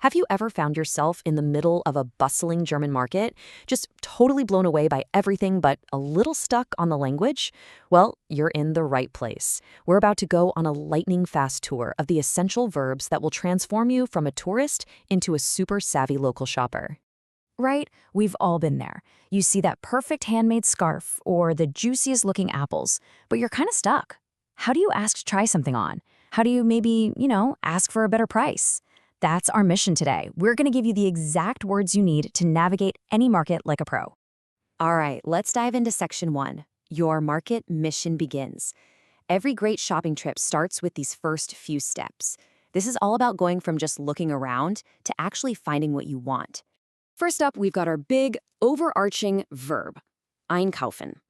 Have you ever found yourself in the middle of a bustling German market, just totally blown away by everything but a little stuck on the language? Well, you're in the right place. We're about to go on a lightning-fast tour of the essential verbs that will transform you from a tourist into a super savvy local shopper. Right? We've all been there. You see that perfect handmade scarf or the juiciest looking apples, but you're kind of stuck. How do you ask to try something on? How do you maybe, ask for a better price? That's our mission today. We're going to give you the exact words you need to navigate any market like a pro. All right, let's dive into section 1. Your market mission begins. Every great shopping trip starts with these first few steps. This is all about going from just looking around to actually finding what you want. First up, we've got our big, overarching verb, einkaufen.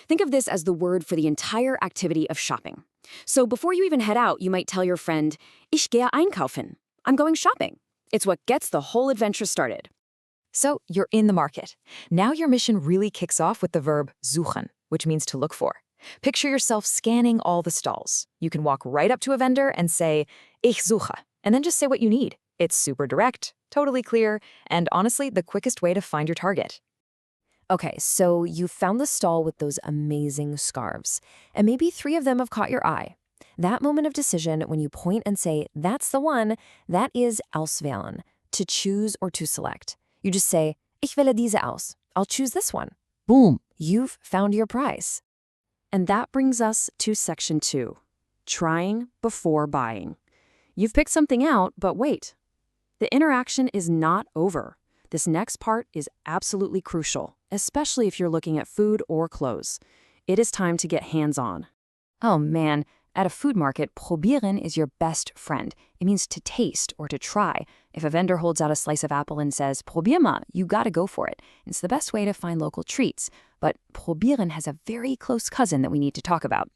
Think of this as the word for the entire activity of shopping. So before you even head out, you might tell your friend, Ich gehe einkaufen. I'm going shopping. It's what gets the whole adventure started. So you're in the market. Now your mission really kicks off with the verb suchen, which means to look for. Picture yourself scanning all the stalls. You can walk right up to a vendor and say, Ich suche, and then just say what you need. It's super direct, totally clear, and honestly, the quickest way to find your target. Okay, so you found the stall with those amazing scarves, and maybe 3 of them have caught your eye. That moment of decision when you point and say, that's the one, that is auswählen, to choose or to select. You just say, Ich wähle diese aus. I'll choose this one. Boom, you've found your prize. And that brings us to section 2, trying before buying. You've picked something out, but wait. The interaction is not over. This next part is absolutely crucial, especially if you're looking at food or clothes. It is time to get hands-on. Oh man, at a food market, probieren is your best friend. It means to taste or to try. If a vendor holds out a slice of apple and says, probier mal, you gotta go for it. It's the best way to find local treats. But probieren has a very close cousin that we need to talk about.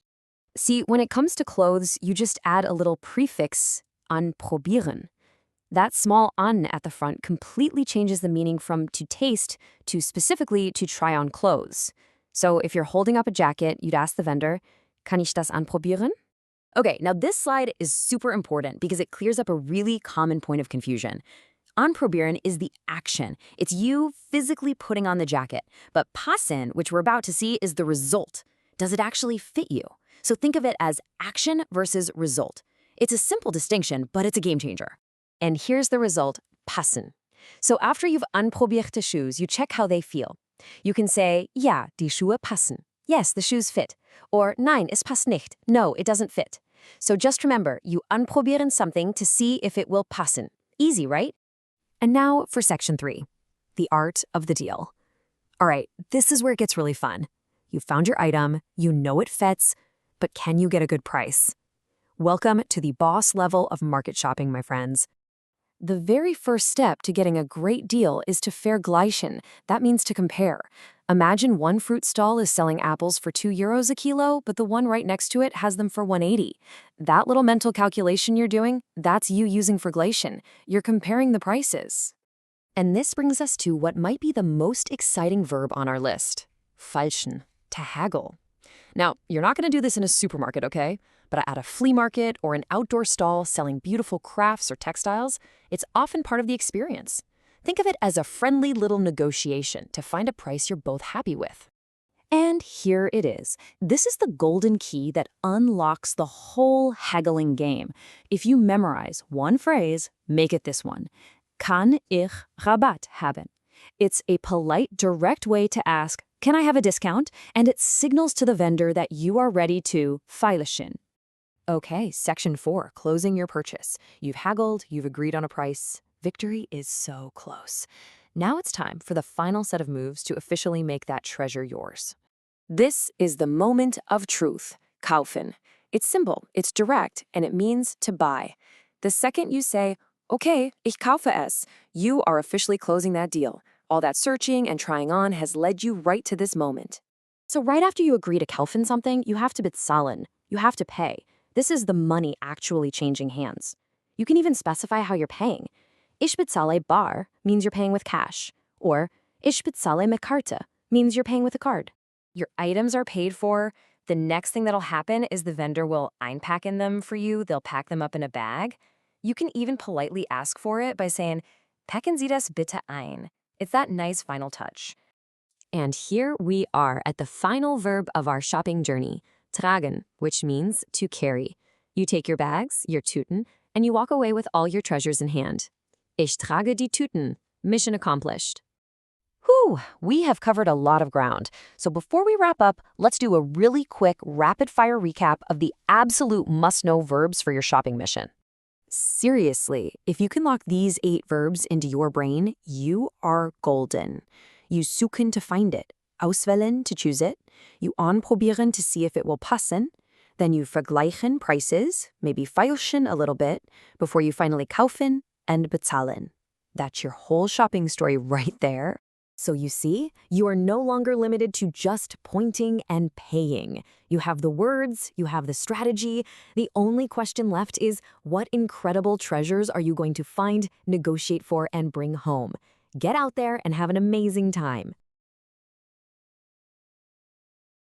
See, when it comes to clothes, you just add a little prefix, anprobieren. That small an at the front completely changes the meaning from to taste to specifically to try on clothes. So if you're holding up a jacket, you'd ask the vendor, kann ich das anprobieren? Okay, now this slide is super important because it clears up a really common point of confusion. Anprobieren is the action. It's you physically putting on the jacket. But passen, which we're about to see, is the result. Does it actually fit you? So think of it as action versus result. It's a simple distinction, but it's a game changer. And here's the result, passen. So after you've anprobiert the shoes, you check how they feel. You can say, ja, die Schuhe passen. Yes, the shoes fit. Or nein, es passt nicht. No, it doesn't fit. So just remember, you anprobieren something to see if it will passen. Easy, right? And now for section 3, the art of the deal. All right, this is where it gets really fun. You found your item, you know it fits, but can you get a good price? Welcome to the boss level of market shopping, my friends. The very first step to getting a great deal is to vergleichen. That means to compare. Imagine one fruit stall is selling apples for €2 a kilo, but the one right next to it has them for $1.80. That little mental calculation you're doing, that's you using vergleichen. You're comparing the prices. And this brings us to what might be the most exciting verb on our list, feilschen, to haggle. Now, you're not going to do this in a supermarket, okay? But at a flea market or an outdoor stall selling beautiful crafts or textiles, it's often part of the experience. Think of it as a friendly little negotiation to find a price you're both happy with. And here it is. This is the golden key that unlocks the whole haggling game. If you memorize one phrase, make it this one. Kann ich Rabatt haben? It's a polite, direct way to ask, can I have a discount? And it signals to the vendor that you are ready to feilschen. Okay, section 4, closing your purchase. You've haggled, you've agreed on a price. Victory is so close. Now it's time for the final set of moves to officially make that treasure yours. This is the moment of truth, kaufen. It's simple, it's direct, and it means to buy. The second you say, okay, ich kaufe es, you are officially closing that deal. All that searching and trying on has led you right to this moment. So right after you agree to kaufen something, you have to bezahlen. You have to pay. This is the money actually changing hands. You can even specify how you're paying. Ich bezahle bar means you're paying with cash. Or ich bezahle mit Karte means you're paying with a card. Your items are paid for. The next thing that'll happen is the vendor will einpacken them for you. They'll pack them up in a bag. You can even politely ask for it by saying, packen Sie das bitte ein. It's that nice final touch. And here we are at the final verb of our shopping journey, tragen, which means to carry. You take your bags, your Tüten, and you walk away with all your treasures in hand. Ich trage die Tüten. Mission accomplished. Whew, we have covered a lot of ground. So before we wrap up, let's do a really quick, rapid-fire recap of the absolute must-know verbs for your shopping mission. Seriously, if you can lock these 8 verbs into your brain, you are golden. You suchen to find it, auswählen to choose it, you anprobieren to see if it will passen, then you vergleichen prices, maybe feilschen a little bit, before you finally kaufen and bezahlen. That's your whole shopping story right there. So you see, you are no longer limited to just pointing and paying. You have the words, you have the strategy. The only question left is, what incredible treasures are you going to find, negotiate for, and bring home? Get out there and have an amazing time.